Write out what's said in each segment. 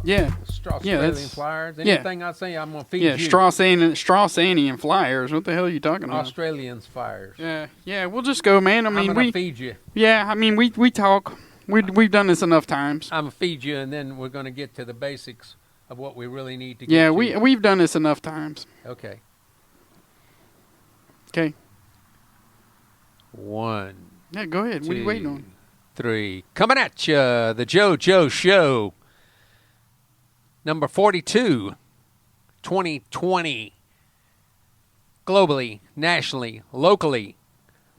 Yeah. Australian Flyers. Anything I say, I'm going to feed you. Yeah, Strawsanian Flyers. What the hell are you talking about? Australians Flyers. Yeah, we'll just go, man. I mean, I'm going to feed you. Yeah, I mean, we talk. We've done this enough times. I'm going to feed you, and then we're going to get to the basics of what we really need to get Yeah, to. we've done this enough times. Okay. Okay. 1. Yeah, go ahead. 2, what are you waiting on? 3. Coming at you, the JoJo Show. Number 42, 2020. Globally, nationally, locally.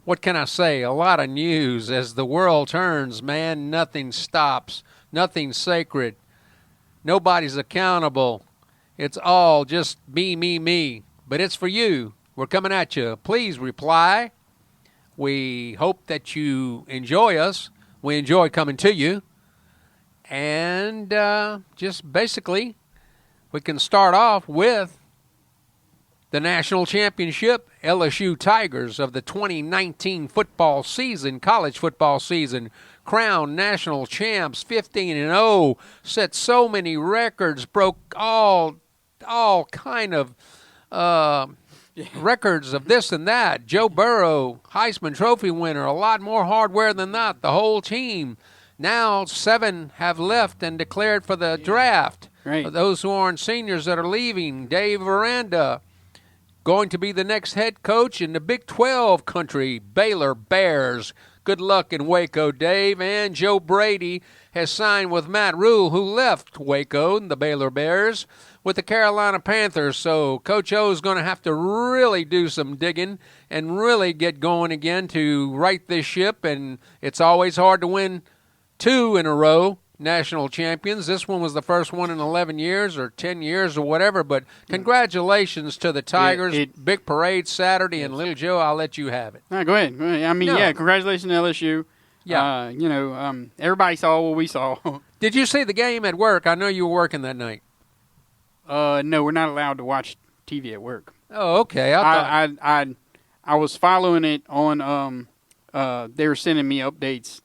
What can I say? A lot of news. As the world turns, man, nothing stops. Nothing's sacred. Nobody's accountable. It's all just me. But it's for you. We're coming at you. Please reply. We hope that you enjoy us. We enjoy coming to you. And just basically, we can start off with the national championship. LSU Tigers of the 2019 football season, college football season, crowned national champs, 15-0, set so many records, broke all kind of records of this and that. Joe Burrow, Heisman Trophy winner, a lot more hardware than that. The whole team. Now 7 have left and declared for the draft. Right. Those who aren't seniors that are leaving. Dave Aranda going to be the next head coach in the Big 12 country, Baylor Bears. Good luck in Waco, Dave. And Joe Brady has signed with Matt Rule, who left Waco and the Baylor Bears, with the Carolina Panthers. So Coach O is going to have to really do some digging and really get going again to right this ship. And it's always hard to win 2 in a row, national champions. This one was the first one in 11 years or 10 years or whatever. But congratulations to the Tigers. Big parade Saturday, and Little Joe, I'll let you have it. No, go ahead. I mean, congratulations to LSU. Yeah. Everybody saw what we saw. Did you see the game at work? I know you were working that night. No, we're not allowed to watch TV at work. Oh, okay. I was following it on. They were sending me updates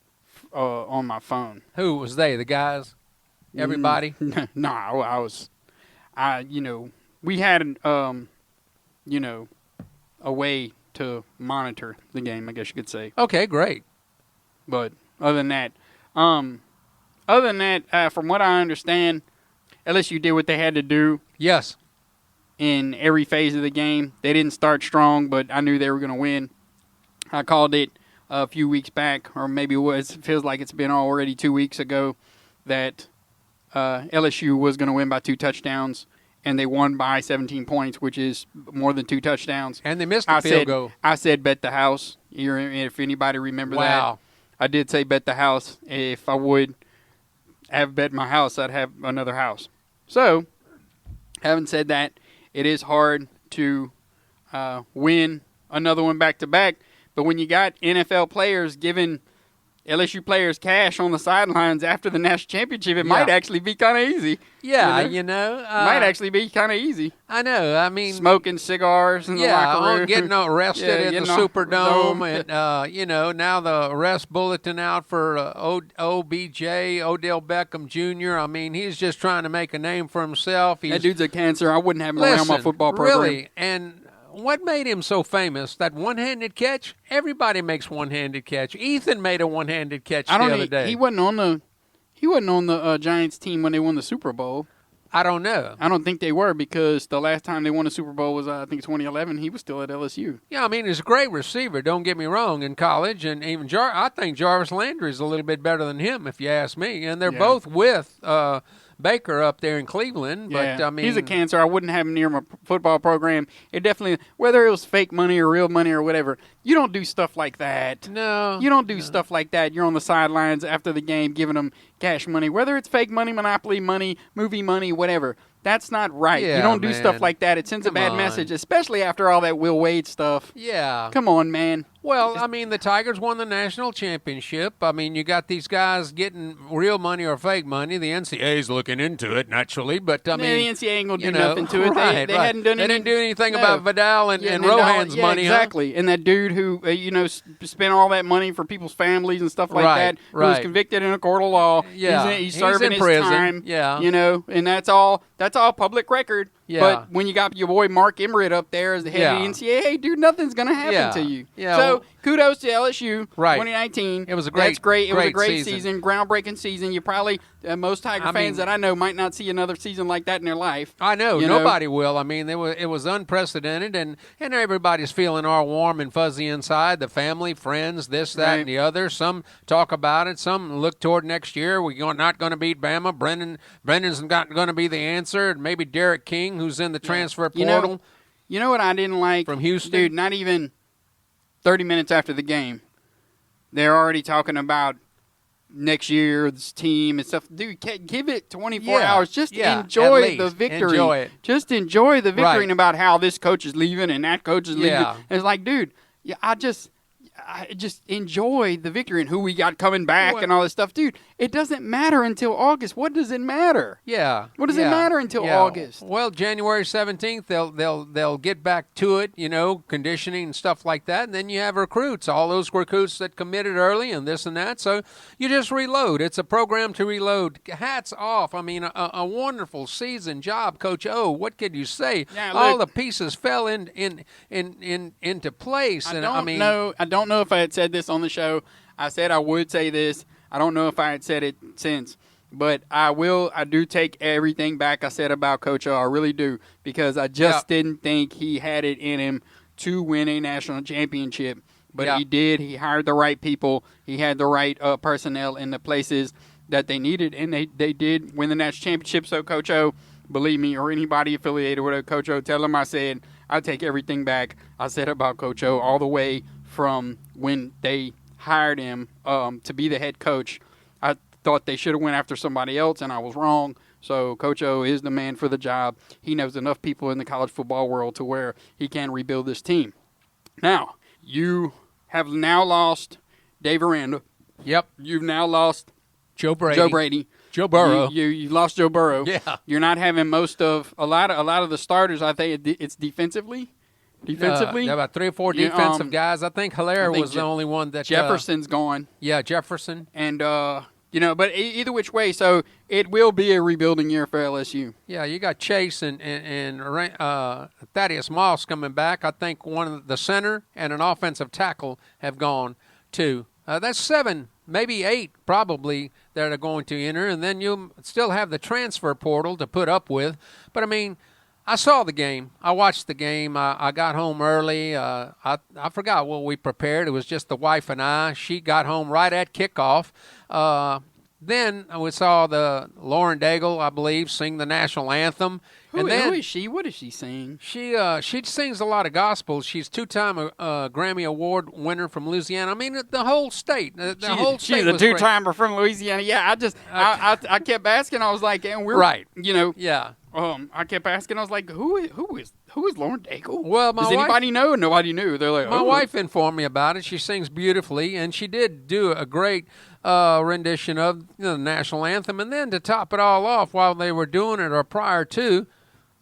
on my phone. Who was they? The guys? Everybody? No, I was. We had a way to monitor the game, I guess you could say. Okay, great. But other than that, from what I understand, LSU did what they had to do. Yes. In every phase of the game. They didn't start strong, but I knew they were going to win. I called it a few weeks back, or maybe it feels like it's been already 2 weeks ago, that LSU was going to win by 2 touchdowns, and they won by 17 points, which is more than 2 touchdowns. And they missed a field goal. I said bet the house. If anybody remember that. Wow. I did say bet the house. If I would have bet my house, I'd have another house. So, having said that, it is hard to win another one back-to-back. But when you got NFL players giving LSU players cash on the sidelines after the national championship, it might actually be kind of easy. Yeah, it might actually be kind of easy. I know. I mean, smoking cigars in the locker room. Getting arrested in the Superdome. And, now the arrest bulletin out for OBJ, Odell Beckham Jr. I mean, he's just trying to make a name for himself. That dude's a cancer. I wouldn't have him around my football program. Really, and what made him so famous? That one-handed catch? Everybody makes one-handed catch. Ethan made a one-handed catch the other day. He wasn't on the Giants team when they won the Super Bowl. I don't know. I don't think they were, because the last time they won a Super Bowl was, I think, 2011. He was still at LSU. Yeah, I mean, he's a great receiver, don't get me wrong, in college. And even I think Jarvis Landry is a little bit better than him, if you ask me. And they're both with Baker up there in Cleveland. But, I mean, he's a cancer. I wouldn't have him near my football program. It definitely, whether it was fake money or real money or whatever, you don't do stuff like that. No. You don't do stuff like that. You're on the sidelines after the game giving them cash money, whether it's fake money, monopoly money, movie money, whatever. That's not right. Yeah, you don't do stuff like that. It sends a bad message, especially after all that Will Wade stuff. Yeah. Come on, man. Well, I mean, the Tigers won the national championship. I mean, you got these guys getting real money or fake money. The NCAA's looking into it, naturally. But, I mean, the NCAA ain't going to do nothing to it. Right, They hadn't done They didn't do anything no. about Vidal and Rohan's money, exactly. And that dude who, spent all that money for people's families and stuff like that, who was convicted in a court of law. Yeah. He's serving in his prison. time. Yeah. And that's all public record. Yeah. But when you got your boy Mark Emmert up there as the head of the NCAA, dude, nothing's going to happen to you. Yeah. So kudos to LSU 2019. It was a great That's great. It was a great season. season, groundbreaking season. You probably, most Tiger fans that I know might not see another season like that in their life. I know. Nobody will. I mean, it was unprecedented, and everybody's feeling all warm and fuzzy inside. The family, friends, this, that, and the other. Some talk about it. Some look toward next year. We're not going to beat Bama. Brendan's not going to be the answer. Maybe Derek King, who's in the transfer portal. You know what I didn't like? From Houston? Dude, not even 30 minutes after the game, they're already talking about next year's team and stuff. Dude, give it 24 hours. Just enjoy the victory. Enjoy it. Just enjoy the victory and about how this coach is leaving and that coach is leaving. Yeah. And it's like, dude, I just enjoy the victory and who we got coming back and all this stuff. Dude, it doesn't matter until August. What does it matter? Yeah. What does it matter until August? Well, January 17th, they'll get back to it, conditioning and stuff like that. And then you have recruits, all those recruits that committed early and this and that. So you just reload. It's a program to reload. Hats off. I mean, a wonderful season job, Coach O. What could you say? Yeah, all the pieces fell into place. I don't know if I had said this on the show. I said I would say this. I don't know if I had said it since, but I do take everything back I said about Coach O. I really do, because I just didn't think he had it in him to win a national championship. But he did. He hired the right people. He had the right personnel in the places that they needed, and they did win the national championship. So Coach O, believe me, or anybody affiliated with Coach O, tell them I said I take everything back I said about Coach O, all the way from when they hired him to be the head coach. I thought they should have went after somebody else, and I was wrong. So Coach O is the man for the job. He knows enough people in the college football world to where he can rebuild this team. Now, you have now lost Dave Aranda. Yep. You've now lost Joe Brady. Joe Burrow. You lost Joe Burrow. Yeah. You're not having most of a lot of the starters. I think it's defensively. About 3 or 4 defensive guys. I think Hilaire was the only one that Jefferson's gone. Yeah, Jefferson. And but either which way, so it will be a rebuilding year for LSU. Yeah, you got Chase and Thaddeus Moss coming back. I think one of the center and an offensive tackle have gone too. That's 7, maybe 8 probably that are going to enter, and then you'll still have the transfer portal to put up with. But I mean, I saw the game. I watched the game. I got home early. I forgot what we prepared. It was just the wife and I. She got home right at kickoff. Then we saw the Lauren Daigle, I believe, sing the national anthem. Who is she? What does she sing? She sings a lot of gospels. She's 2-time Grammy Award winner from Louisiana. I mean, the whole state. Whole state she's a was 2-timer from Louisiana. Yeah, I kept asking. I was like, and we're right. Yeah. I kept asking. I was like, who is Lauren Daigle? Well, does anybody know? Nobody knew. They're like, my wife informed me about it. She sings beautifully, and she did do a great rendition of the national anthem. And then to top it all off, while they were doing it or prior to,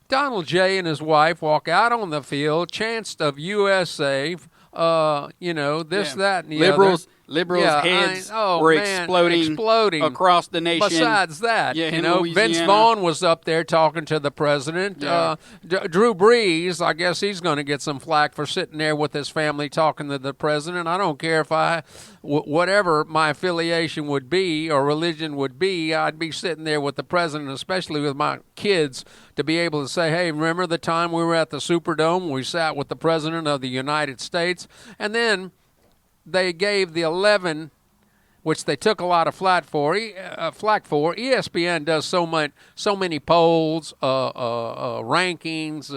Donald J. and his wife walk out on the field, chants of USA. That, and the Liberals. other. Liberals' heads were exploding across the nation. Besides that, Louisiana. Vince Vaughn was up there talking to the president. Yeah. Drew Brees, I guess he's going to get some flack for sitting there with his family talking to the president. I don't care if whatever my affiliation would be or religion would be, I'd be sitting there with the president, especially with my kids, to be able to say, hey, remember the time we were at the Superdome? We sat with the president of the United States. And then they gave the 11, which they took a lot of flack for. ESPN does so many polls, rankings,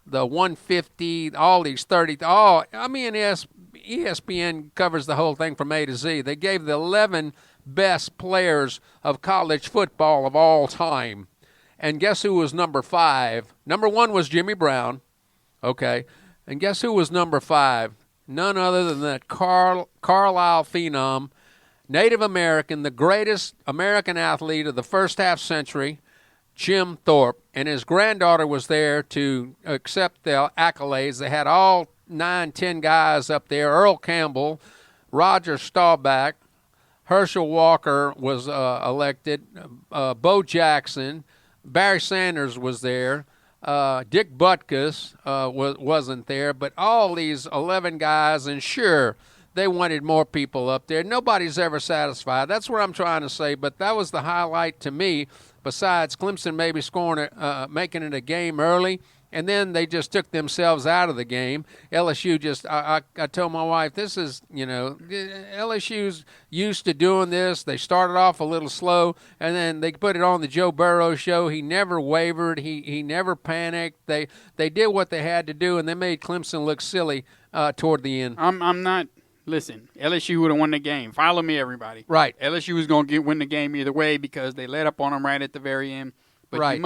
the 150, all these 30. ESPN covers the whole thing from A to Z. They gave the 11 best players of college football of all time. And guess who was number 5? Number 1 was Jimmy Brown. Okay. And guess who was number 5? none other than that Carlisle phenom, Native American, the greatest American athlete of the first half century, Jim Thorpe. And his granddaughter was there to accept the accolades. They had all 9, 10 guys up there. Earl Campbell, Roger Staubach, Herschel Walker was elected, Bo Jackson, Barry Sanders was there, Dick Butkus wasn't there, but all these 11 guys, and sure, they wanted more people up there. Nobody's ever satisfied. That's what I'm trying to say, but that was the highlight to me, besides Clemson maybe scoring, making it a game early. And then they just took themselves out of the game. LSU just, I told my wife, this is, LSU's used to doing this. They started off a little slow, and then they put it on the Joe Burrow show. He never wavered. He never panicked. They did what they had to do, and they made Clemson look silly toward the end. I'm not. Listen, LSU would have won the game. Follow me, everybody. Right. LSU was going to win the game either way because they let up on them right at the very end. But right. I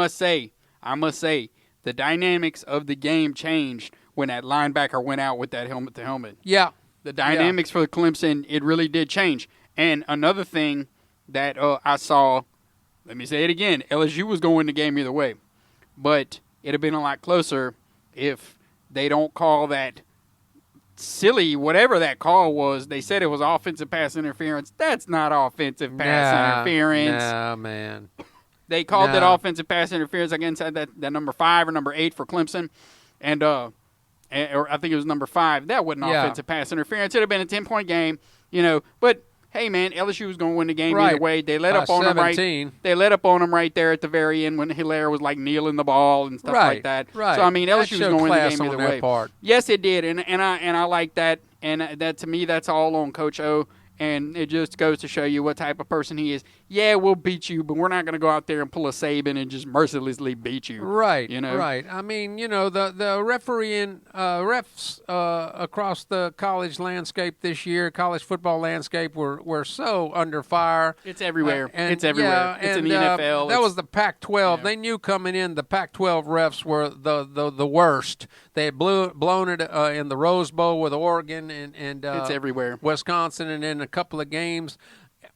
must say, the dynamics of the game changed when that linebacker went out with that helmet-to-helmet. Yeah. The dynamics for the Clemson, it really did change. And another thing that I saw, let me say it again, LSU was going to win the game either way. But it would have been a lot closer if they don't call that silly, whatever that call was. They said it was offensive pass interference. That's not offensive pass interference. Nah, man. They called that offensive pass interference against that number 5 or number 8 for Clemson, and or I think it was number 5. That wasn't offensive pass interference. It would have been a 10-point game, But hey, man, LSU was going to win the game either way. They let up on 17. them They let up on them right there at the very end when Hilaire was like kneeling the ball and stuff like that. Right. So I mean, LSU was going to win the game either way. Part. Yes, it did, and I like that. And that to me, that's all on Coach O. And it just goes to show you what type of person he is. Yeah, we'll beat you, but we're not going to go out there and pull a Saban and just mercilessly beat you. Right, right. I mean, the refereeing refs across the college landscape this year, college football landscape, were so under fire. It's everywhere. It's everywhere. Yeah, it's in the NFL. That was the Pac-12. Yeah. They knew coming in the Pac-12 refs were the worst. They had blown it in the Rose Bowl with Oregon and it's everywhere. Wisconsin, and then a couple of games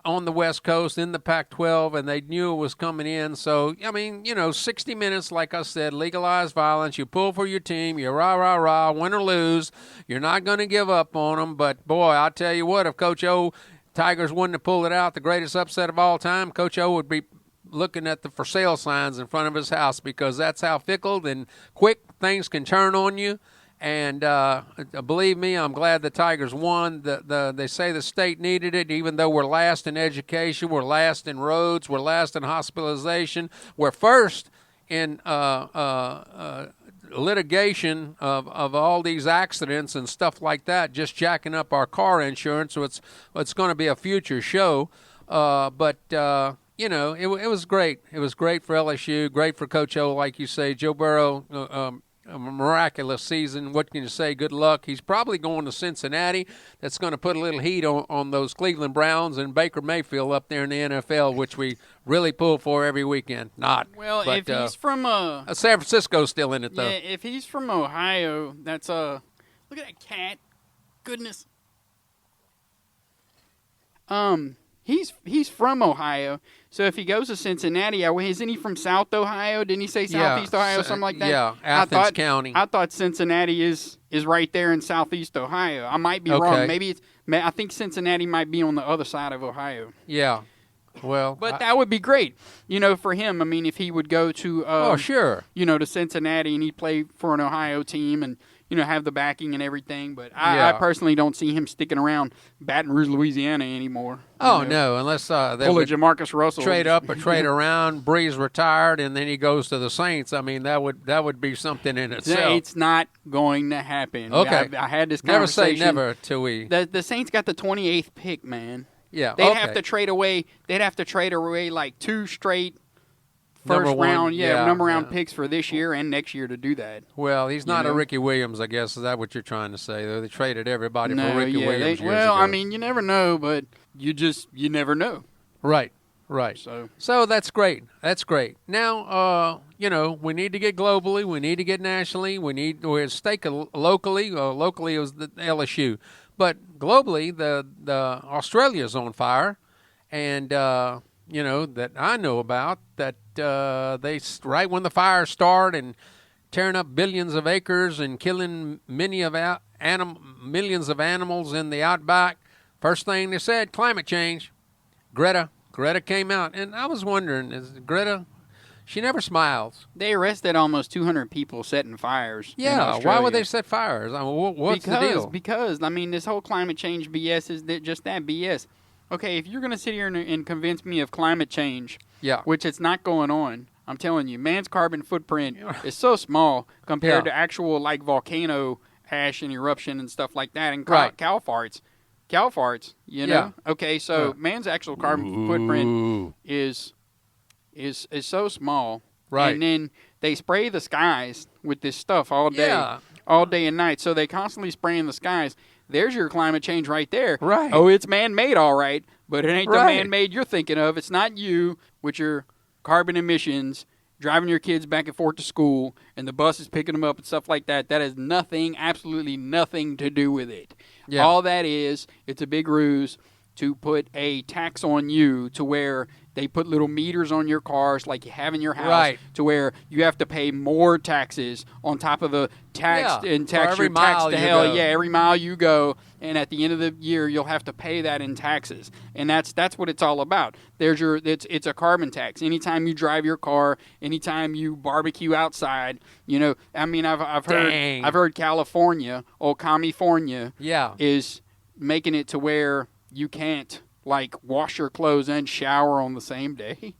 on the West Coast in the Pac-12, and they knew it was coming in. So, I mean, 60 minutes, like I said, legalized violence. You pull for your team. You rah, win or lose. You're not going to give up on them. But, boy, I'll tell you what, if Coach O, Tigers wouldn't have pulled it out, the greatest upset of all time, Coach O would be looking at the for sale signs in front of his house, because that's how fickle and quick things can turn on you. And believe me, I'm glad the Tigers won. They say the state needed it, even though we're last in education, we're last in roads, we're last in hospitalization, we're first in litigation of all these accidents and stuff like that, just jacking up our car insurance. So it's going to be a future show. But it was great. It was great for LSU, great for Coach O, like you say. Joe Burrow, a miraculous season. What can you say? Good luck. He's probably going to Cincinnati. That's going to put a little heat on those Cleveland Browns and Baker Mayfield up there in the NFL, which we really pull for every weekend. Well, if he's from San Francisco's still in it, though. Yeah, if he's from Ohio, that's look at that cat. Goodness. He's from Ohio, so if he goes to Cincinnati, isn't he from South Ohio? Didn't he say Southeast Ohio, something like that? Yeah, Athens County. I thought Cincinnati is right there in Southeast Ohio. I might be wrong. Maybe I think Cincinnati might be on the other side of Ohio. Yeah. Well, but that would be great, for him. I mean, if he would go to sure, to Cincinnati and he'd play for an Ohio team and have the backing and everything. But I personally don't see him sticking around Baton Rouge, Louisiana anymore. Oh no, unless they would Jamarcus Russell trade up or trade around. Breeze retired, and then he goes to the Saints. I mean, that would be something in itself. It's not going to happen. Okay, I had this Never conversation. say never till we. The Saints got the 28th pick, man. Yeah, they'd have to trade away. They'd have to trade away like 2 straight number round picks for this year and next year to do that. Well, he's not a Ricky Williams, I guess. Is that what you're trying to say? They traded everybody for Ricky Williams. I mean, you never know, but you never know. Right. Right. So So that's great. That's great. Now, we need to get globally. We need to get nationally. We're at stake locally. Locally, it was the LSU, but globally, the Australia's on fire, and that I know about that right when the fires start and tearing up billions of acres and killing millions of animals in the outback. First thing they said, climate change. Greta came out, and I was wondering, is Greta? She never smiles. they arrested almost 200 people setting fires. in Yeah, why Australia. would they set fires? I mean, what's the deal? Because I mean, this whole climate change BS is just that BS. Okay, if you're going to sit here and convince me of climate change, Yeah, which it's not going on, I'm telling you, man's carbon footprint is so small compared Yeah. to actual like volcano ash and eruption and stuff like that, and Right. cow farts. Cow farts, you know. Yeah. Okay, so Yeah. man's actual carbon footprint Ooh. is so small. Right. And then they spray the skies with this stuff all day, Yeah. all day and night. So they constantly spraying the skies. There's your climate change right there. Right. Oh, it's man-made, all right, but it ain't the Right. man-made you're thinking of. It's not you with your carbon emissions, driving your kids back and forth to school, and the bus is picking them up and stuff like that. That has nothing, absolutely nothing to do with it. Yeah. All that is, it's a big ruse to put a tax on you to where they put little meters on your cars like you have in your house, Right. to where you have to pay more taxes on top of the tax Yeah, and for tax every your tax mile to you hell. go. Yeah, every mile you go, and at the end of the year you'll have to pay that in taxes. And that's what it's all about. It's a carbon tax. Anytime you drive your car, anytime you barbecue outside, I mean I've Dang. heard California, California Yeah. is making it to where you can't like wash your clothes and shower on the same day.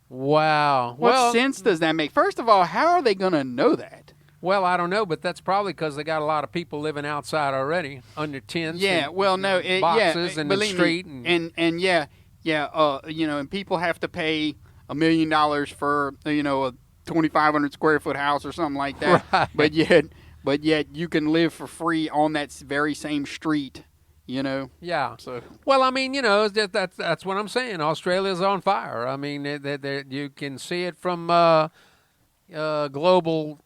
Wow. What sense does that make? First of all, how are they going to know that? Well, I don't know, but that's probably because they got a lot of people living outside already under tents. Yeah, and well, no, boxes in the believe street. me, and yeah, and people have to pay $1 million for a 2,500 square foot house or something like that. Right. But yet you can live for free on that very same street. Yeah. So Well, I mean, that's what I'm saying. Australia's on fire. I mean, you can see it from global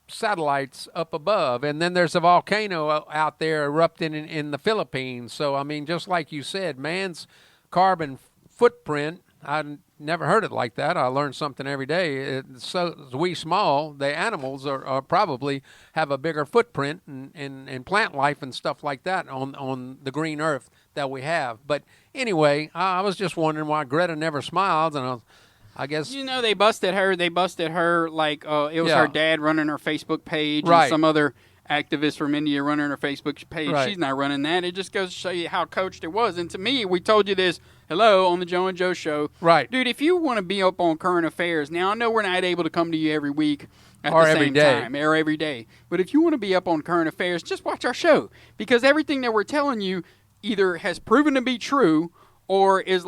satellites up above, and then there's a volcano out there erupting in the Philippines. So, I mean, just like you said, man's carbon footprint. I never heard it like that. I learn something every day. It's so we small, the animals are probably have a bigger footprint in plant life and stuff like that on the green earth that we have. But anyway, I was just wondering why Greta never smiled, and I guess they busted her. They busted her like it was Yeah. her dad running her Facebook page, Right. and some other activist from India running her Facebook page. Right. She's not running that. It just goes to show you how coached it was. And to me, we told you this. Hello on the Joe and Joe show, Right. dude? If you want to be up on current affairs, now I know we're not able to come to you every week at Or the every same day. time or every day, but if you want to be up on current affairs, just watch our show, because everything that we're telling you either has proven to be true or is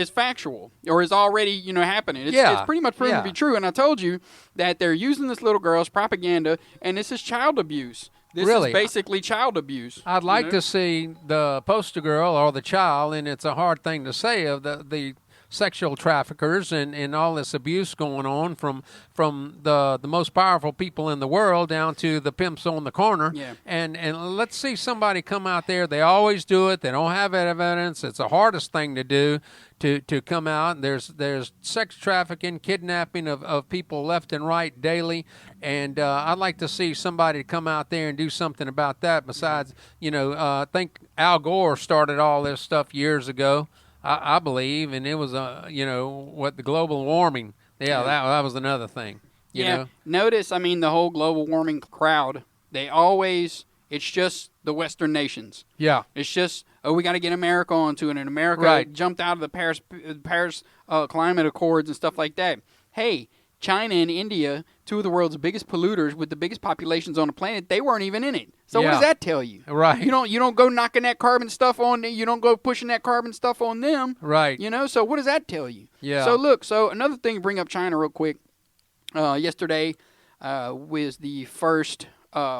factual or is already happening. It's pretty much proven Yeah. to be true. And I told you that they're using this little girl's propaganda, and this is child abuse. This Really? is basically child abuse. I'd like to see the poster girl or the child, and it's a hard thing to say, of the sexual traffickers and all this abuse going on from the most powerful people in the world down to the pimps on the corner. Yeah. And let's see somebody come out there. They always do it. They don't have evidence. It's the hardest thing to do to come out. There's sex trafficking, kidnapping of people left and right daily. And I'd like to see somebody come out there and do something about that. Besides, I think Al Gore started all this stuff years ago. I believe, and it was the global warming. Yeah, that was another thing. You know? Notice, I mean, the whole global warming crowd. It's just the Western nations. Yeah. It's just, we got to get America onto it, and America Right. jumped out of the Paris climate accords and stuff like that. Hey, China and India, two of the world's biggest polluters with the biggest populations on the planet, they weren't even in it. So what Yeah. does that tell you? Right. You don't go knocking that carbon stuff on. You don't go pushing that carbon stuff on them. Right. So what does that tell you? Yeah. So look. So another thing, bring up China real quick. Yesterday was the first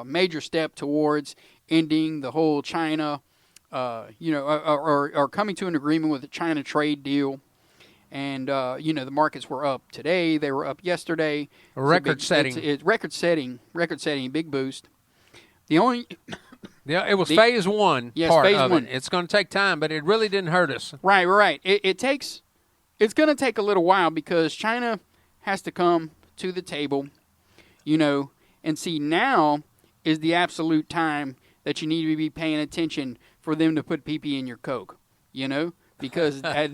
major step towards ending the whole China, or coming to an agreement with the China trade deal. And the markets were up today. They were up yesterday. Record-setting. It's record-setting, big boost. The only Yeah, it was phase one part phase of one. it. It's going to take time, but it really didn't hurt us. Right. It's going to take a little while because China has to come to the table, and see, now is the absolute time that you need to be paying attention for them to put PP in your Coke, because I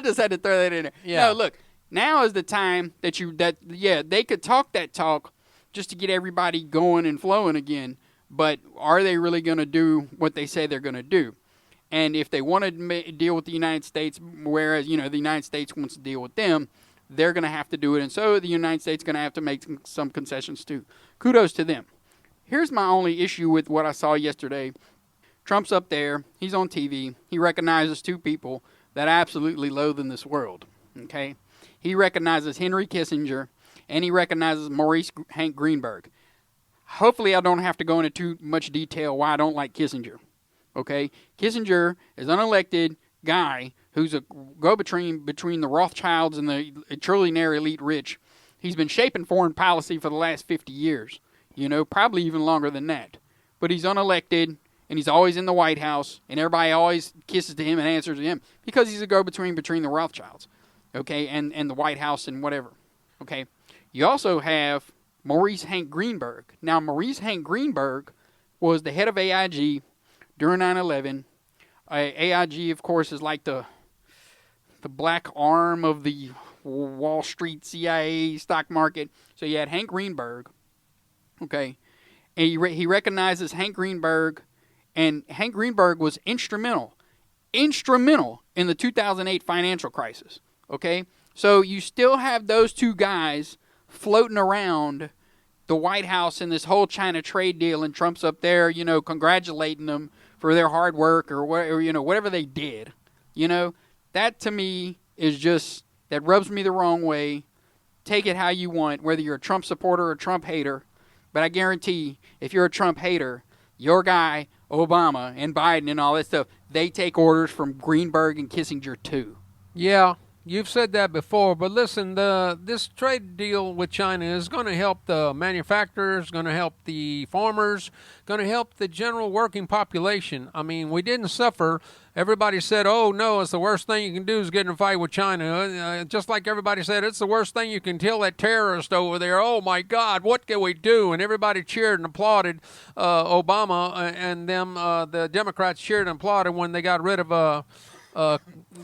just had to throw that in there. Yeah. No, look, now is the time that they could talk that talk just to get everybody going and flowing again, but are they really going to do what they say they're going to do? And if they want to deal with the United States, whereas, the United States wants to deal with them, they're going to have to do it. And so the United States is going to have to make some concessions too. Kudos to them. Here's my only issue with what I saw yesterday. Trump's up there. He's on TV. He recognizes two people that absolutely loathe in this world. Okay? He recognizes Henry Kissinger, and he recognizes Maurice Hank Greenberg. Hopefully I don't have to go into too much detail why I don't like Kissinger. Okay? Kissinger is an unelected guy who's a go-between between the Rothschilds and the trillionaire elite rich. He's been shaping foreign policy for the last 50 years, probably even longer than that. But he's unelected, and he's always in the White House, and everybody always kisses to him and answers to him because he's a go-between between the Rothschilds, okay, and the White House and whatever, okay. You also have Maurice Hank Greenberg. Now, Maurice Hank Greenberg was the head of AIG during 9/11. AIG, of course, is like the black arm of the Wall Street CIA stock market. So you had Hank Greenberg, okay, and he recognizes Hank Greenberg, and Hank Greenberg was instrumental in the 2008 financial crisis, okay? So you still have those two guys floating around the White House in this whole China trade deal, and Trump's up there, congratulating them for their hard work or whatever they did. That to me is just, that rubs me the wrong way. Take it how you want, whether you're a Trump supporter or a Trump hater. But I guarantee, if you're a Trump hater, your guy, Obama, and Biden and all that stuff, they take orders from Greenberg and Kissinger too. Yeah, you've said that before, but listen, this trade deal with China is going to help the manufacturers, going to help the farmers, going to help the general working population. I mean, we didn't suffer. Everybody said, oh, no, it's the worst thing you can do is get in a fight with China. Just like everybody said, it's the worst thing you can tell that terrorist over there. Oh, my God, what can we do? And everybody cheered and applauded Obama and them. The Democrats cheered and applauded when they got rid of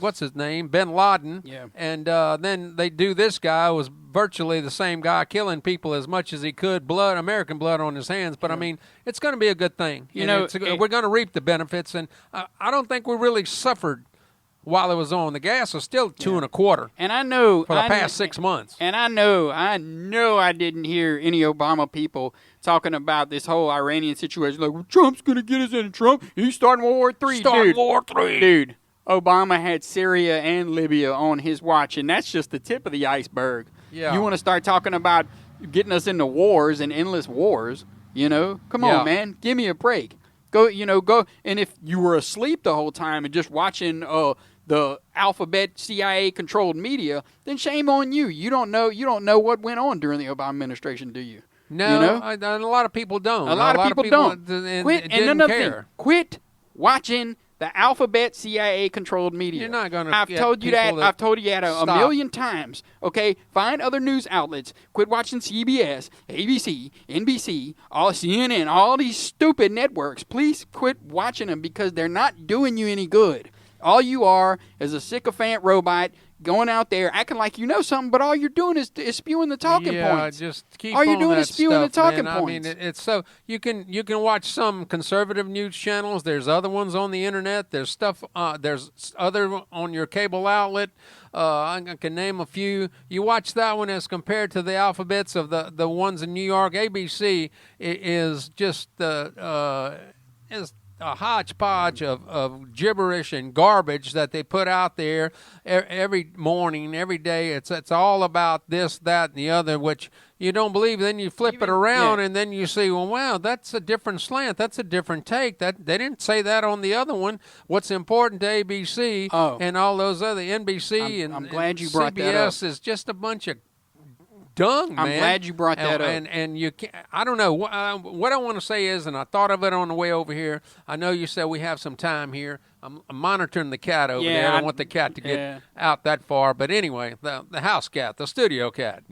what's his name, bin Laden. Yeah. And then they do this guy who was virtually the same guy, killing people as much as he could, American blood on his hands. But, I mean, it's going to be a good thing. We're going to reap the benefits. And I don't think we really suffered while it was on. The gas was still $2.25. And I know for the past 6 months. And I know I didn't hear any Obama people talking about this whole Iranian situation. Like, well, Trump's going to get us into Trump. He's starting World War III. Starting World War III. Dude. Obama had Syria and Libya on his watch, and that's just the tip of the iceberg. Yeah. You want to start talking about getting us into wars and endless wars, Come on, man. Give me a break. Go. And if you were asleep the whole time and just watching the alphabet CIA-controlled media, then shame on you. You don't know what went on during the Obama administration, do you? No, and a lot of people don't. A lot of people don't. Quit watching the alphabet CIA-controlled media. You're not going to. I've told you that a million times. Okay, find other news outlets. Quit watching CBS, ABC, NBC, all CNN, all these stupid networks. Please quit watching them because they're not doing you any good. All you are is a sycophant robot going out there acting like you know something, but all you're doing is spewing the talking points. Just keep all you're on doing that is spewing the stuff, talking man. points. I mean, it's so you can watch some conservative news channels. There's other ones on the internet. There's stuff. There's other on your cable outlet. I can name a few. You watch that one as compared to the alphabets of the ones in New York. ABC is just is a hodgepodge of gibberish and garbage that they put out there every morning, every day. It's all about this, that, and the other, which you don't believe. Then you flip it around, and then you see, well, wow, that's a different slant. That's a different take. That they didn't say that on the other one. What's important to ABC and all those other NBC I'm glad you brought CBS that up. is just a bunch of dung, man. I'm glad you brought that up. And you can't, I don't know. What I want to say is, and I thought of it on the way over here, I know you said we have some time here. I'm monitoring the cat over there. I don't want the cat to get out that far. But anyway, the house cat, the studio cat,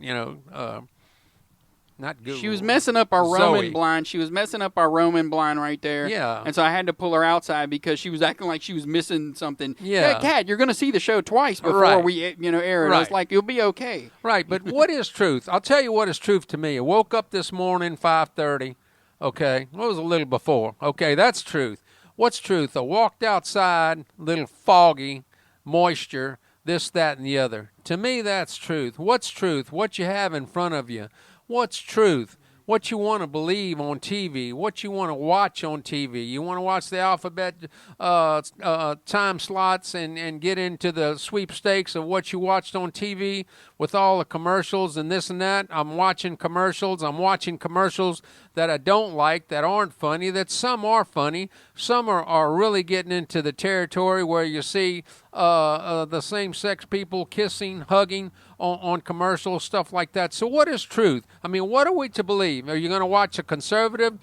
not Google. She was messing up our Zoe. Roman blind. She was messing up our Roman blind right there. Yeah. And so I had to pull her outside because she was acting like she was missing something. Yeah. Hey, Cat, you're going to see the show twice before Right. we, air it. I was like, you'll be okay. Right, but what is truth? I'll tell you what is truth to me. I woke up this morning, 5:30, okay? What was a little before? Okay, that's truth. What's truth? I walked outside, a little foggy, moisture, this, that, and the other. To me, that's truth. What's truth? What you have in front of you. What's truth? What you want to believe on TV, what you want to watch on TV. You want to watch the alphabet time slots and get into the sweepstakes of what you watched on TV with all the commercials and this and that. I'm watching commercials. I'm watching commercials that I don't like, that aren't funny, that some are funny. Some are really getting into the territory where you see the same-sex people kissing, hugging on commercials, stuff like that. So what is truth? I mean, what are we to believe? Are you going to watch a conservative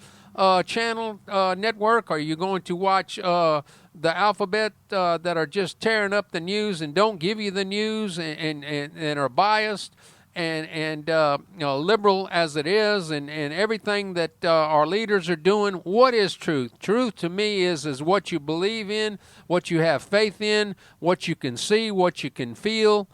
channel network? Are you going to watch the alphabet that are just tearing up the news and don't give you the news and are biased and liberal as it is and everything that our leaders are doing? What is truth? Truth to me is what you believe in, what you have faith in, what you can see, what you can feel.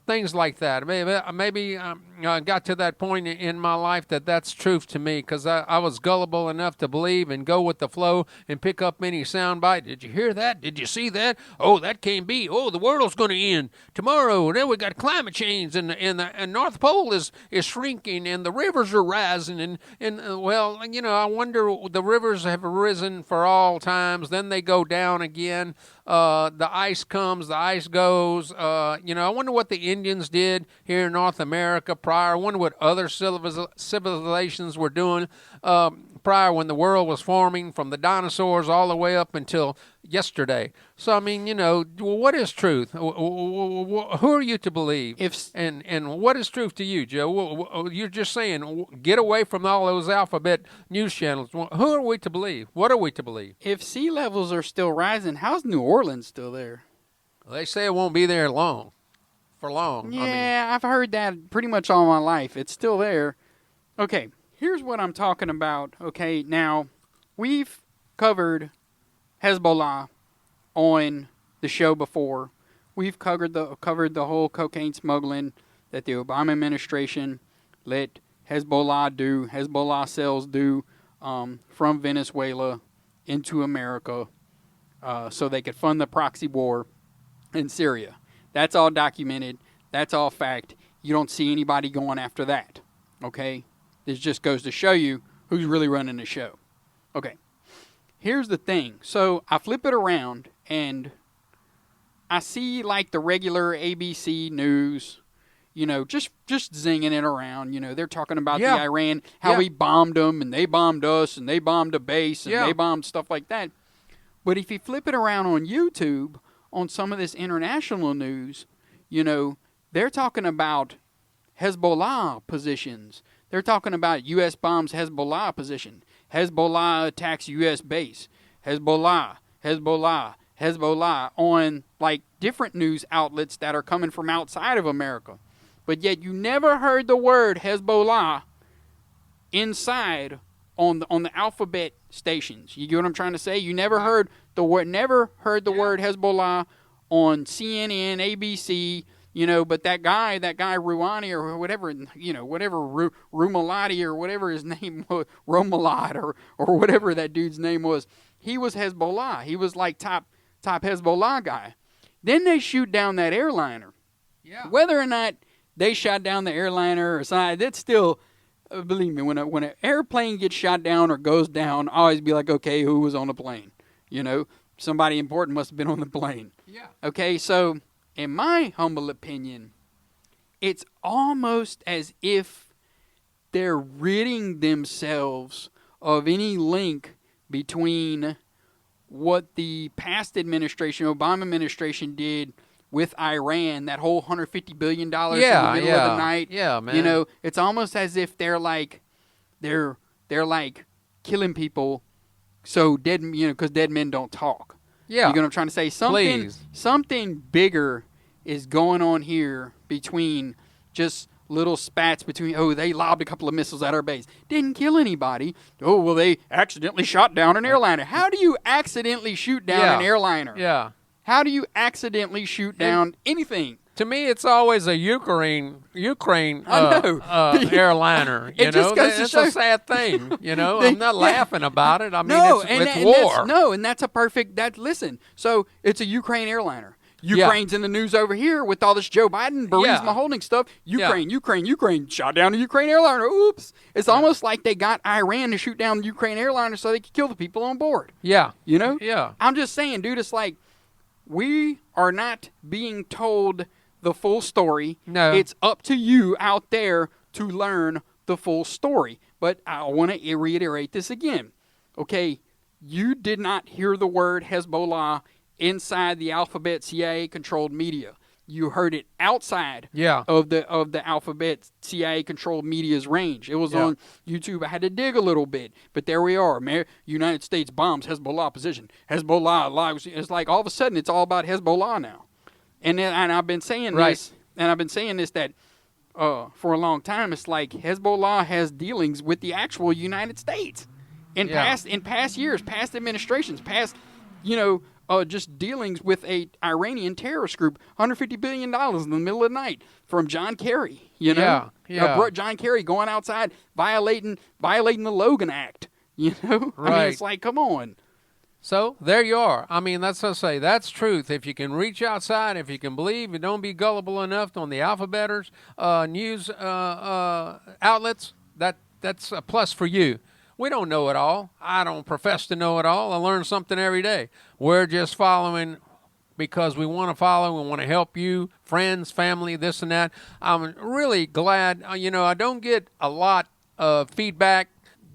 Things like that. Maybe I got to that point in my life that's truth to me because I was gullible enough to believe and go with the flow and pick up any soundbite. Did you hear that? Did you see that? Oh, that can't be. Oh, the world's going to end tomorrow. Then we got climate change and the North Pole is shrinking and the rivers are rising and well, I wonder, the rivers have risen for all times. Then they go down again. The ice comes, the ice goes. I wonder what the Indians did here in North America prior. I wonder what other civilizations were doing prior when the world was forming, from the dinosaurs all the way up until yesterday. So, I mean, what is truth? Who are you to believe? And what is truth to you, Joe? You're just saying, get away from all those alphabet news channels. Who are we to believe? What are we to believe? If sea levels are still rising, how's New Orleans still there? They say it won't be there for long. Yeah, I've heard that pretty much all my life. It's still there. Okay, here's what I'm talking about. Okay, now, we've covered Hezbollah on the show before. We've covered the whole cocaine smuggling that the Obama administration let Hezbollah cells do from Venezuela into America so they could fund the proxy war in Syria. That's all documented. That's all fact. You don't see anybody going after that. Okay? This just goes to show you who's really running the show. Okay. Here's the thing. So I flip it around and I see like the regular ABC news, just zinging it around. They're talking about the Iran, how we bombed them and they bombed us and they bombed a base and they bombed stuff like that. But if you flip it around on YouTube, on some of this international news, they're talking about Hezbollah positions. They're talking about U.S. bombs Hezbollah position. Hezbollah attacks U.S. base. Hezbollah on like different news outlets that are coming from outside of America. But yet you never heard the word Hezbollah inside on the alphabet stations. You get what I'm trying to say? You never heard the word word Hezbollah on CNN, ABC, but that guy Rouhani or whatever, Rumalati or whatever his name was, Romalad or whatever that dude's name was, he was Hezbollah. He was like top Hezbollah guy. Then they shoot down that airliner. Yeah. Whether or not they shot down the airliner or something, that's still believe me, when an airplane gets shot down or goes down, I always be like, okay, who was on the plane? You know, somebody important must have been on the plane. Yeah. Okay, so in my humble opinion, it's almost as if they're ridding themselves of any link between what the past administration, Obama administration, did with Iran, that whole $150 billion in the middle of the night. Yeah, man. You know, it's almost as if they're like killing people so dead, you know, because dead men don't talk. Yeah. You know what I'm trying to say? Please. Something bigger is going on here between just little spats between, oh, they lobbed a couple of missiles at our base. Didn't kill anybody. Oh, well, they accidentally shot down an airliner. How do you accidentally shoot down an airliner? Yeah. How do you accidentally shoot down anything? To me, it's always a Ukraine I know. airliner. You It just know, goes to it's show- a sad thing. You know, I'm not laughing about it. I mean, it's war. And that's a perfect. Listen. So it's a Ukraine airliner. Ukraine's in the news over here with all this Joe Biden Burisma holding stuff. Ukraine shot down a Ukraine airliner. Oops. It's almost like they got Iran to shoot down the Ukraine airliner so they could kill the people on board. Yeah. You know? Yeah. I'm just saying, dude, it's like we are not being told the full story. No. It's up to you out there to learn the full story. But I want to reiterate this again. Okay, you did not hear the word Hezbollah inside the Alphabet CIA-controlled media. You heard it outside of the Alphabet CIA-controlled media's range. It was on YouTube. I had to dig a little bit, but there we are. United States bombs Hezbollah position. Hezbollah lives. It's like all of a sudden it's all about Hezbollah now. And I've been saying this, and I've been saying this that for a long time. It's like Hezbollah has dealings with the actual United States in past years, past administrations, past just dealings with a Iranian terrorist group, $150 billion in the middle of the night from John Kerry. John Kerry going outside violating the Logan Act. You know, I mean, it's like, come on. So there you are. I mean, that's what I say. That's truth. If you can reach outside, if you can believe, and don't be gullible enough on the alphabeters news outlets, that's a plus for you. We don't know it all. I don't profess to know it all. I learn something every day. We're just following because we want to follow. We want to help you, friends, family, this and that. I'm really glad. I don't get a lot of feedback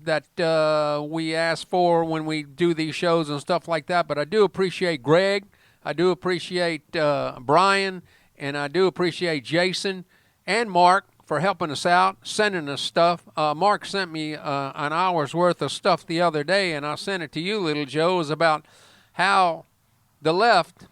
that we ask for when we do these shows and stuff like that. But I do appreciate Greg. I do appreciate Brian. And I do appreciate Jason and Mark for helping us out, sending us stuff. Mark sent me an hour's worth of stuff the other day, and I sent it to you, Little Joe. It was about how the left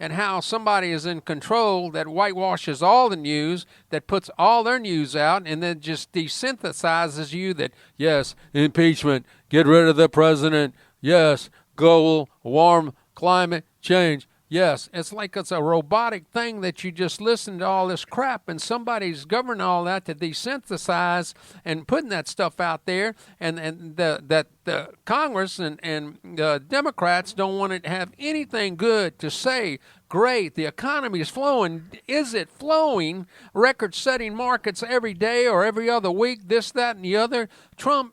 and how somebody is in control that whitewashes all the news, that puts all their news out, and then just desynthesizes you that, yes, impeachment, get rid of the president, yes, global warm climate change. Yes, it's like it's a robotic thing that you just listen to all this crap, and somebody's governing all that to desynthesize and putting that stuff out there, and the Congress and the Democrats don't want to have anything good to say. Great, the economy is flowing. Is it flowing? Record-setting markets every day or every other week, this, that, and the other. Trump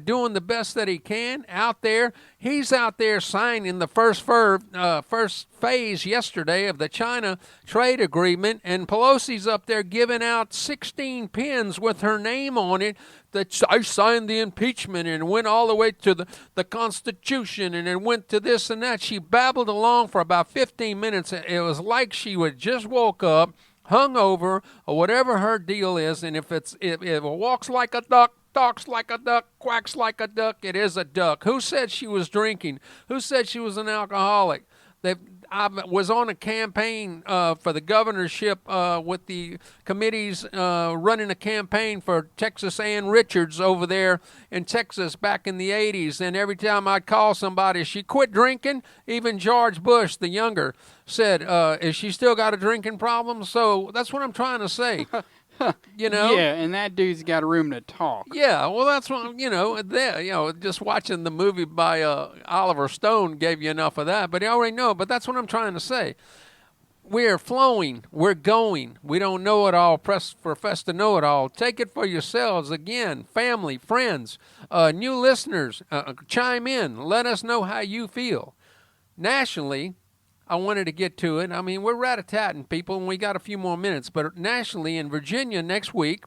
doing the best that he can out there. He's out there signing the first phase yesterday of the China trade agreement, and Pelosi's up there giving out 16 pins with her name on it that I signed the impeachment and went all the way to the Constitution and it went to this and that. She babbled along for about 15 minutes. It was like she would just woke up, hungover, or whatever her deal is, and if it walks like a duck, talks like a duck, quacks like a duck, it is a duck. Who said she was drinking? Who said she was an alcoholic? I was on a campaign for the governorship with the committees running a campaign for Texas Ann Richards over there in Texas back in the 80s. And every time I'd call somebody, she quit drinking. Even George Bush, the younger, said, is she still got a drinking problem? So that's what I'm trying to say. Yeah, and that dude's got a room to talk. Yeah, well, that's what, just watching the movie by Oliver Stone gave you enough of that, but you already know. But that's what I'm trying to say. we're flowing. We're going. We don't know it all. Profess to know it all. Take it for yourselves. Again, family, friends, new listeners, chime in. Let us know how you feel. Nationally, I wanted to get to it. I mean, we're rat-a-tatting, people, and we got a few more minutes. But nationally, in Virginia next week,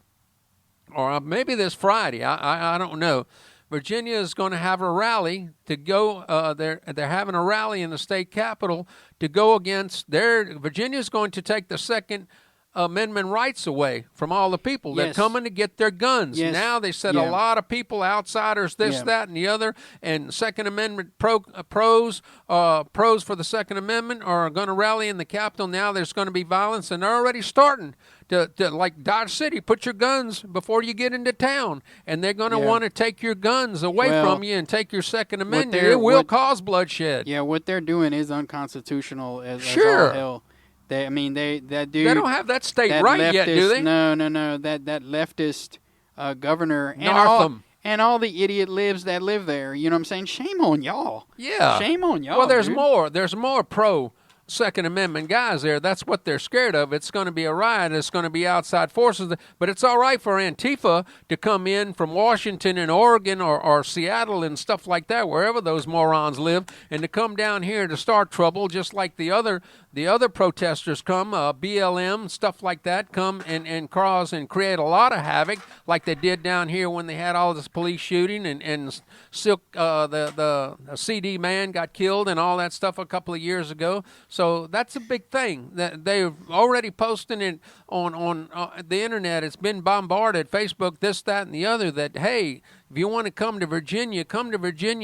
or maybe this Friday, I don't know, Virginia is going to have a rally to go. They're having a rally in the state capitol to go against Virginia is going to take the Second Amendment rights away from all the people. They're coming to get their guns. Now they said a lot of people, outsiders, that, and the other, and Second Amendment pros for the Second Amendment are going to rally in the Capitol. Now there's going to be violence, and they're already starting to like Dodge City, put your guns before you get into town, and they're going to want to take your guns away from you and take your Second Amendment. It will cause bloodshed. Yeah, what they're doing is unconstitutional as all hell. They don't have that state right yet, do they? No. That leftist governor and all the idiot libs that live there. You know what I'm saying? Shame on y'all. Yeah. Shame on y'all. Well, there's dude. more. There's more pro Second Amendment guys there. That's what they're scared of. It's going to be a riot. It's going to be outside forces. But it's all right for Antifa to come in from Washington and Oregon or Seattle and stuff like that, wherever those morons live, and to come down here to start trouble, just like the other protesters come, BLM, stuff like that, come and cause and create a lot of havoc, like they did down here when they had all this police shooting and Silk, the CD man got killed and all that stuff a couple of years ago. So that's a big thing. That they're already posting it on the internet. It's been bombarded, Facebook, this, that, and the other, that, hey, if you want to come to Virginia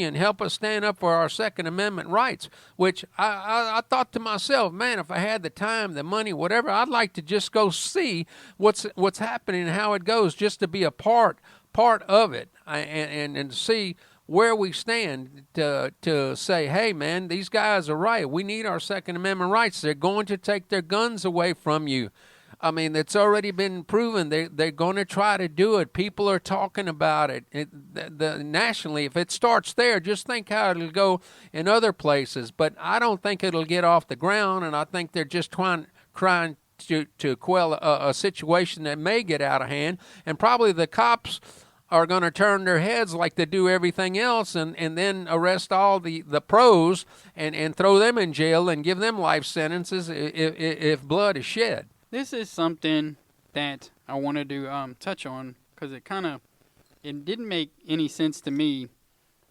and help us stand up for our Second Amendment rights, which I thought to myself, man, if I had the time, the money, whatever, I'd like to just go see what's happening and how it goes, just to be a part of it and see where we stand to say, hey, man, these guys are right. We need our Second Amendment rights. They're going to take their guns away from you. I mean, it's already been proven. They're going to try to do it. People are talking about it. Nationally, if it starts there, just think how it'll go in other places. But I don't think it'll get off the ground, and I think they're just trying to quell a situation that may get out of hand. And probably the cops are going to turn their heads like they do everything else and then arrest all the pros and throw them in jail and give them life sentences if blood is shed. This is something that I wanted to touch on because it didn't make any sense to me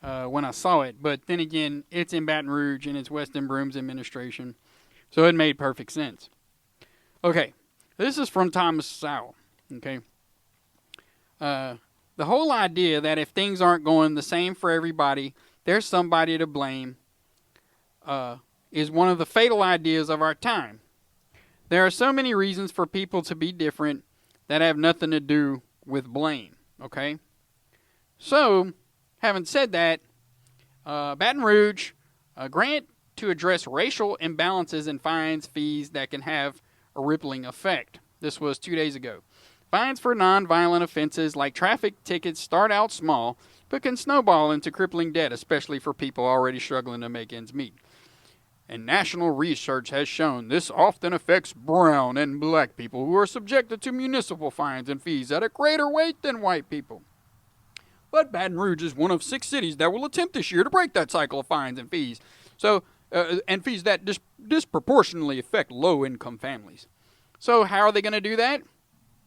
when I saw it. But then again, it's in Baton Rouge and it's Weston Broom's administration, so it made perfect sense. Okay, this is from Thomas Sowell. Okay, the whole idea that if things aren't going the same for everybody, there's somebody to blame is one of the fatal ideas of our time. There are so many reasons for people to be different that have nothing to do with blame, okay? So, having said that, Baton Rouge, a grant to address racial imbalances in fines, fees that can have a rippling effect. This was 2 days ago. Fines for nonviolent offenses like traffic tickets start out small, but can snowball into crippling debt, especially for people already struggling to make ends meet. And national research has shown this often affects brown and black people who are subjected to municipal fines and fees at a greater rate than white people. But Baton Rouge is one of 6 cities that will attempt this year to break that cycle of fines and fees. And fees that disproportionately affect low-income families. So how are they going to do that?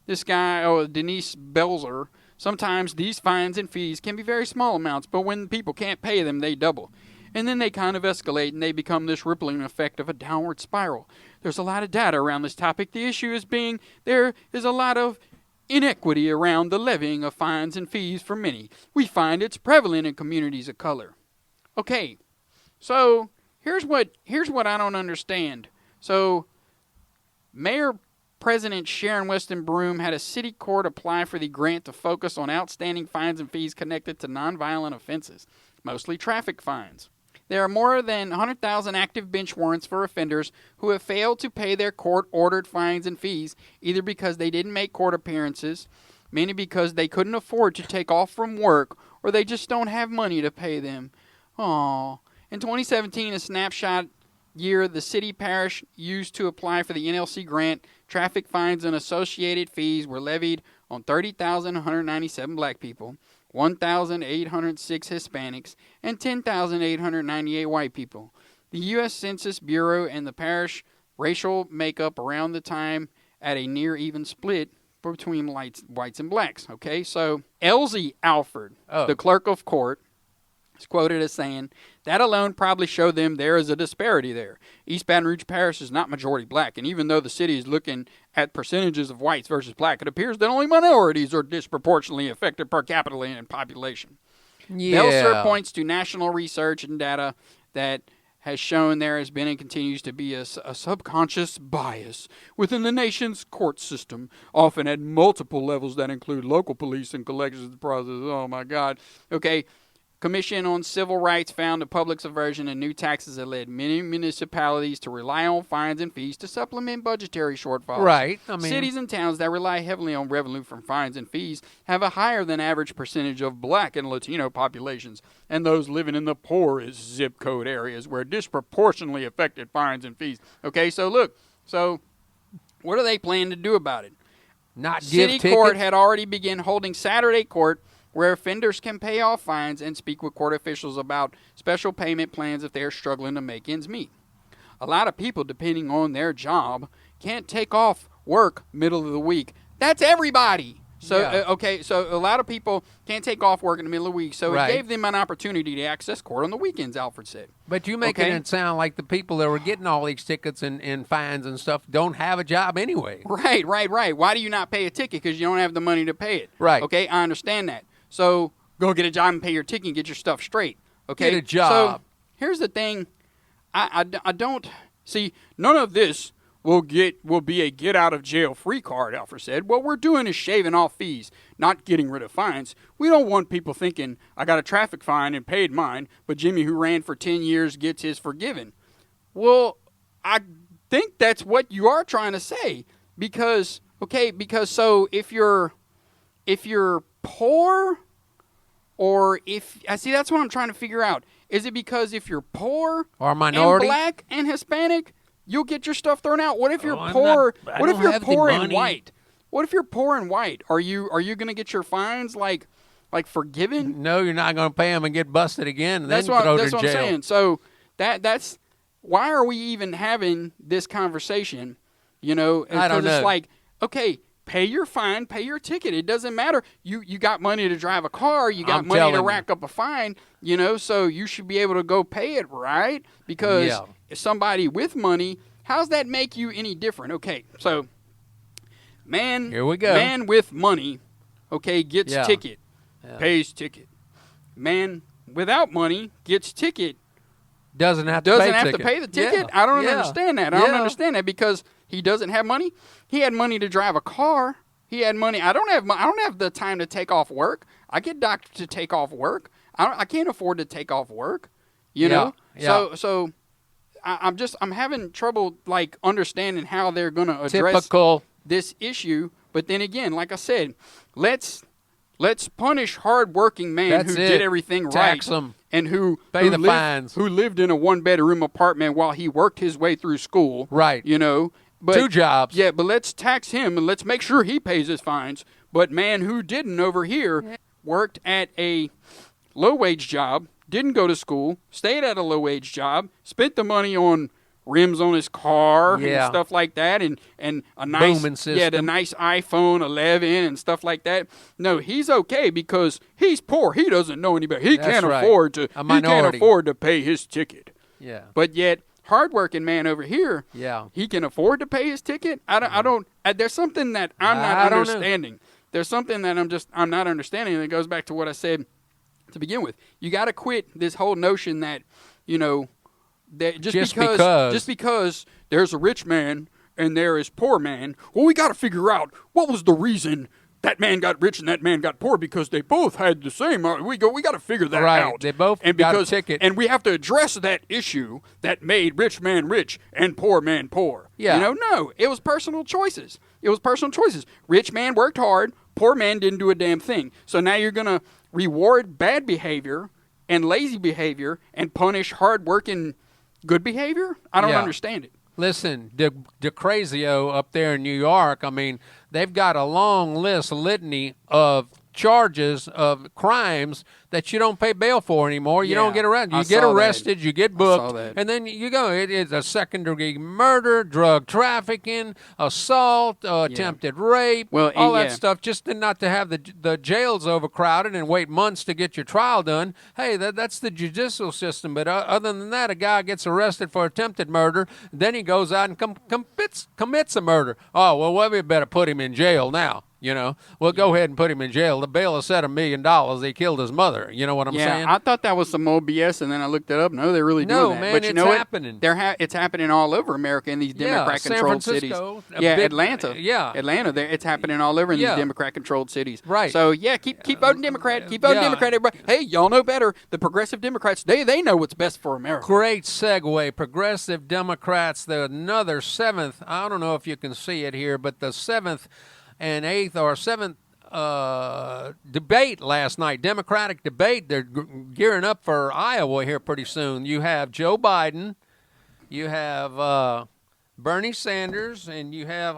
This guy, Denise Belzer, sometimes these fines and fees can be very small amounts, but when people can't pay them, they double. And then they kind of escalate and they become this rippling effect of a downward spiral. There's a lot of data around this topic. The issue is there is a lot of inequity around the levying of fines and fees for many. We find it's prevalent in communities of color. Okay, so here's what I don't understand. So Mayor President Sharon Weston Broom had a city court apply for the grant to focus on outstanding fines and fees connected to nonviolent offenses, mostly traffic fines. There are more than 100,000 active bench warrants for offenders who have failed to pay their court-ordered fines and fees, either because they didn't make court appearances, many because they couldn't afford to take off from work, or they just don't have money to pay them. Aww. In 2017, a snapshot year the city parish used to apply for the NLC grant, traffic fines and associated fees were levied on 30,197 black people, 1,806 Hispanics, and 10,898 white people. The U.S. Census Bureau and the parish racial makeup around the time at a near even split between whites and blacks. Okay, so Elsie Alford, the clerk of court, is quoted as saying, that alone probably showed them there is a disparity there. East Baton Rouge Parish is not majority black, and even though the city is looking at percentages of whites versus black, it appears that only minorities are disproportionately affected per capita in population. Yeah. Belser points to national research and data that has shown there has been and continues to be a subconscious bias within the nation's court system, often at multiple levels that include local police and collections process. Oh, my God. Okay. Commission on Civil Rights found the public's aversion and new taxes that led many municipalities to rely on fines and fees to supplement budgetary shortfalls. Right. I mean, cities and towns that rely heavily on revenue from fines and fees have a higher than average percentage of black and Latino populations, and those living in the poorest zip code areas were disproportionately affected fines and fees. Okay, so look, what are they planning to do about it? not give City tickets. Court had already begun holding Saturday court where offenders can pay off fines and speak with court officials about special payment plans if they are struggling to make ends meet. A lot of people, depending on their job, can't take off work middle of the week. That's everybody. So, Yeah. So a lot of people can't take off work in the middle of the week. So Right. it gave them an opportunity to access court on the weekends, Alfred said. But you making Okay. it sound like the people that were getting all these tickets and fines and stuff don't have a job anyway. Right. Why do you not pay a ticket? Because you don't have the money to pay it. Right. Okay, I understand that. So go get a job and pay your ticket and get your stuff straight. Okay. Get a job. So here's the thing. I don't see none of this will be a get out of jail free card, Alfred said. What we're doing is shaving off fees, not getting rid of fines. We don't want people thinking I got a traffic fine and paid mine, but Jimmy who ran for 10 years gets his forgiven. Well, I think that's what you are trying to say because so if you're poor or if I see that's what I'm trying to figure out. Is it because if you're poor Or minority? and black and Hispanic, you'll get your stuff thrown out? What if you're I'm poor? not- I What if don't you're have the poor and money. white? What if you're poor and white? Are you going to get your fines like forgiven? No, you're not going to pay them and get busted again and That's then what throw that's to what jail. I'm saying. So that's why are we even having this conversation? You know, I don't because it's know. like, okay, pay your fine, pay your ticket. It doesn't matter. You got money to drive a car, you got I'm money to telling you. rack up a fine, you know, so you should be able to go pay it, right? Because Yeah. if somebody with money, how's that make you any different? Okay, so Here we go. Man with money, okay, gets Yeah. ticket, Yeah. pays ticket. Man without money gets ticket, Doesn't have to doesn't pay have ticket. to pay the ticket. Yeah. I don't Yeah. understand that. I don't Yeah. understand that because he doesn't have money. He had money to drive a car. He had money. I don't have the time to take off work. I get doctors to take off work. I can't afford to take off work. You Yeah. know. Yeah. So I'm having trouble like understanding how they're going to address Typical. this issue. But then again, like I said, let's punish hardworking man That's who it. did everything Tax right 'em. and who Pay who the lived, fines. who lived in a one-bedroom apartment while he worked his way through school. Right. You know, but 2 jobs. yeah, but let's tax him and let's make sure he pays his fines. But man who didn't over here worked at a low-wage job, didn't go to school, stayed at a low-wage job, spent the money on rims on his car Yeah. and stuff like that, and a nice Booming the system. nice iPhone 11 and stuff like that. No, he's okay because he's poor. He doesn't know any better. He That's can't right. afford to. A He can't minority. afford to pay his ticket. Yeah. But yet, hardworking man over here, Yeah. he can afford to pay his ticket. I don't. There's something that I'm I not don't know. understanding. There's something that I'm not understanding, and it goes back to what I said to begin with. You got to quit this whole notion that that Just just because there's a rich man and there is poor man. Well, we got to figure out what was the reason that man got rich and that man got poor because they both had the same. We got to figure that Right. out. They both and got a because, ticket. and we have to address that issue that made rich man rich and poor man poor. Yeah. No, it was personal choices. Rich man worked hard. Poor man didn't do a damn thing. So now you're gonna reward bad behavior and lazy behavior and punish hardworking, good behavior? I don't Yeah. understand it. Listen, DeCrazio up there in New York, I mean, they've got a long litany of charges of crimes that you don't pay bail for anymore. You don't Yeah, get arrested. I You get saw that. arrested, you get saw booked, that. and then you go. It is a second-degree murder, drug trafficking, assault, attempted rape, Well, all yeah. that stuff, just not to have the jails overcrowded and wait months to get your trial done. Hey, that's the judicial system. But other than that, a guy gets arrested for attempted murder, then he goes out and commits a murder. Oh, well, we better put him in jail now. You know, well, go ahead and put him in jail. The bail is set $1 million. He killed his mother. You know what I'm saying? I thought that was some old BS, and then I looked it up. No, they're really No, doing that. man, But you it's know happening. It's happening all over America in these Democrat-controlled San cities. Francisco, Yeah, big- Atlanta. yeah. Atlanta. It's happening all over in Yeah. these Democrat-controlled cities. Right. So yeah, keep voting Democrat. Keep voting yeah. Democrat. Everybody. Hey, y'all know better. The progressive Democrats, they know what's best for America. Great segue. Progressive Democrats, another seventh. I don't know if you can see it here, but the seventh and eighth or seventh debate last night, Democratic debate. They're gearing up for Iowa here pretty soon. You have Joe Biden, you have Bernie Sanders, and you have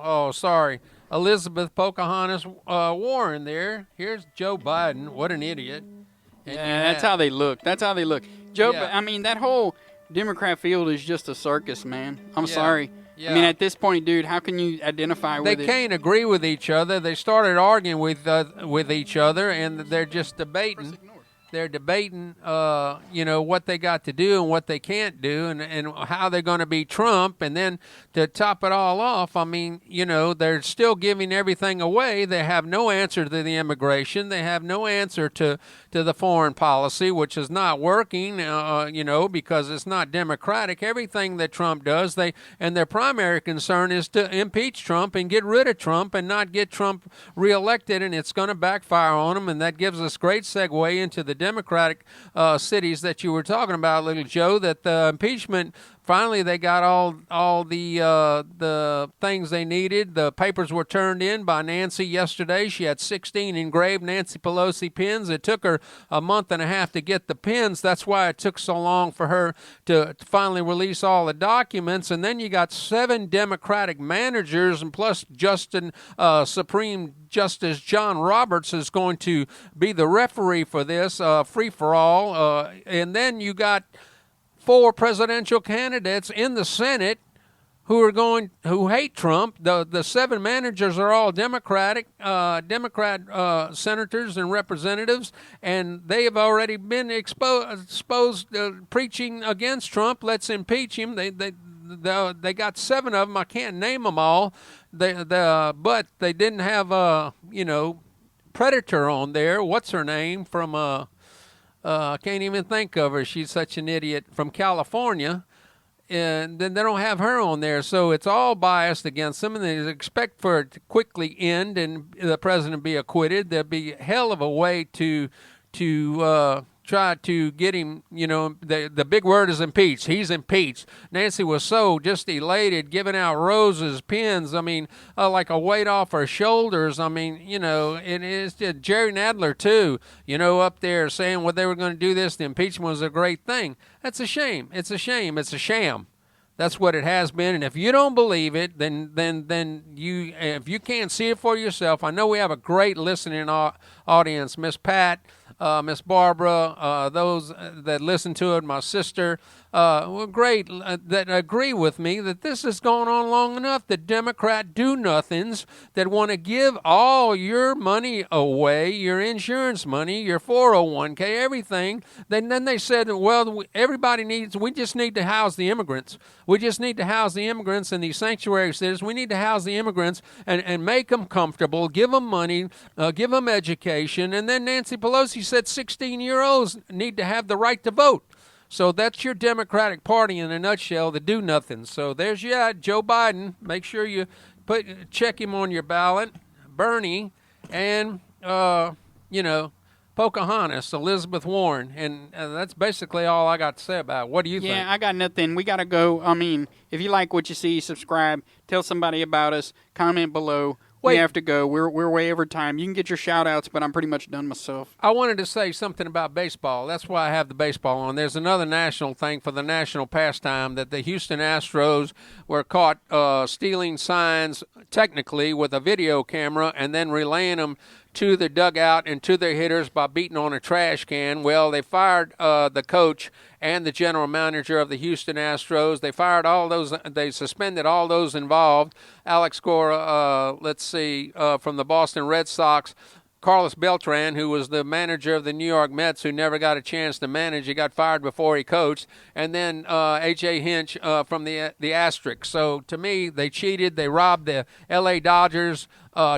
Elizabeth Pocahontas Warren there. Here's Joe Biden. What an idiot. And Yeah, that's how they look. That's how they look. Joe, Yeah. I mean, that whole Democrat field is just a circus, man. I'm Yeah. sorry. Yeah. I mean, at this point, dude, how can you identify They with it? can't agree with each other. They started arguing with each other, and they're just debating. They're debating, what they got to do and what they can't do, and how they're going to beat Trump. And then to top it all off, I mean, they're still giving everything away. They have no answer to the immigration. They have no answer to the foreign policy, which is not working, because it's not democratic. Everything that Trump does, and their primary concern is to impeach Trump and get rid of Trump and not get Trump reelected, and it's going to backfire on them. And that gives us great segue into the Democratic cities that you were talking about, little Joe, that the impeachment, finally they got all the things they needed. The papers were turned in by Nancy yesterday. She had 16 engraved Nancy Pelosi pins. It took her a month and a half to get the pins. That's why it took so long for her to finally release all the documents. And then you got 7 Democratic managers, and plus Supreme Justice John Roberts is going to be the referee for this free-for-all. And then you got 4 presidential candidates in the Senate who hate Trump. The 7 managers are all Democrat senators and representatives, and they have already been exposed preaching against Trump. Let's impeach him. They got 7 of them. I can't name them all. But they didn't have Predator on there. What's her name from I can't even think of her. She's such an idiot, from California. And then they don't have her on there, so it's all biased against them, and they expect for it to quickly end and the president be acquitted. There'd be a hell of a way to try to get him, the big word is impeached. He's impeached. Nancy was so just elated, giving out roses, pins, like a weight off her shoulders. And it's Jerry Nadler, too, up there saying what they were going to do this. The impeachment was a great thing. That's a shame. It's a shame. It's a sham. That's what it has been. And if you don't believe it, then you, if you can't see it for yourself, I know we have a great listening audience, Miss Pat, Miss Barbara, those that listen to it, my sister, were great, that agree with me that this has gone on long enough. The Democrat do-nothings that want to give all your money away, your insurance money, your 401k, everything. Then they said, well, we just need to house the immigrants. We just need to house the immigrants in these sanctuary cities. We need to house the immigrants and make them comfortable, give them money, give them education. And then Nancy Pelosi said 16-year-olds need to have the right to vote. So that's your Democratic Party in a nutshell, the do-nothing. So there's Joe Biden. Make sure you check him on your ballot. Bernie and, Pocahontas, Elizabeth Warren. And that's basically all I got to say about it. What do you think? Yeah, I got nothing. We got to go. If you like what you see, subscribe. Tell somebody about us. Comment below. Wait. we have to go. We're way over time. You can get your shout outs, but I'm pretty much done myself. I wanted to say something about baseball. That's why I have the baseball on. There's another national thing for the national pastime that the Houston Astros were caught stealing signs, technically, with a video camera and then relaying them to the dugout and to their hitters by beating on a trash can. Well, they fired the coach and the general manager of the Houston Astros. They fired all those. They suspended all those involved. Alex Cora, from the Boston Red Sox. Carlos Beltran, who was the manager of the New York Mets, who never got a chance to manage. He got fired before he coached. And then A.J. Hinch from the Asterix. So, to me, they cheated. They robbed the L.A. Dodgers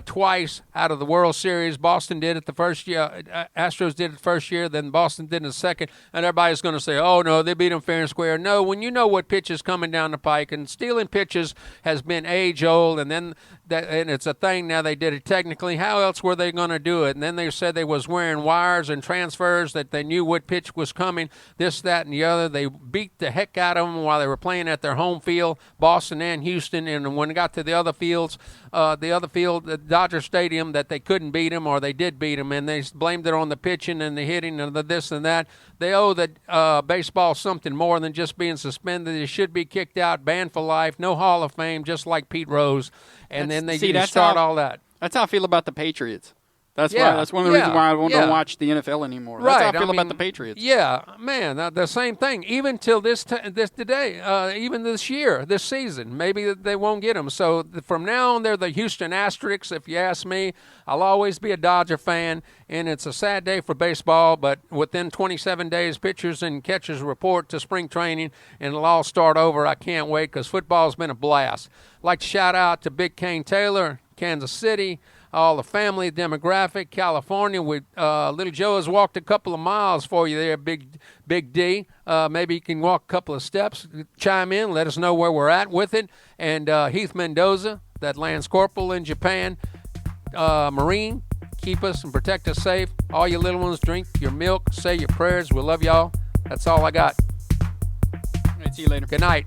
twice out of the World Series. Boston did it the first year. Astros did it the first year. Then Boston did it the second. And everybody's going to say, oh, no, they beat them fair and square. No, when you know what pitch is coming down the pike, and stealing pitches has been age-old, and then and it's a thing now. They did it technically. How else were they going to do it? And then they said they was wearing wires and transfers, that they knew what pitch was coming, this, that, and the other. They beat the heck out of them while they were playing at their home field, Boston and Houston. And when it got to the other field, the Dodger Stadium, that they couldn't beat them, or they did beat them, and they blamed it on the pitching and the hitting and the this and that. They owe the baseball something more than just being suspended. They should be kicked out, banned for life, no Hall of Fame, just like Pete Rose. And then they start all that. That's how I feel about the Patriots. That's why. That's one of the reasons why I don't watch the NFL anymore. That's how I feel about the Patriots. Yeah, man, the same thing. Even till this today, even this year, this season, maybe they won't get them. So from now on, they're the Houston Asterix. If you ask me, I'll always be a Dodger fan, and it's a sad day for baseball. But within 27 days, pitchers and catchers report to spring training, and it'll all start over. I can't wait, because football's been a blast. I'd like to shout out to Big Kane Taylor, Kansas City, all the family demographic, California. Little Joe has walked a couple of miles for you there, Big D. Maybe you can walk a couple of steps, chime in, let us know where we're at with it. And Heath Mendoza, that Lance Corporal in Japan, Marine, keep us and protect us safe. All you little ones, drink your milk, say your prayers. We love y'all. That's all I got. All right, see you later. Good night.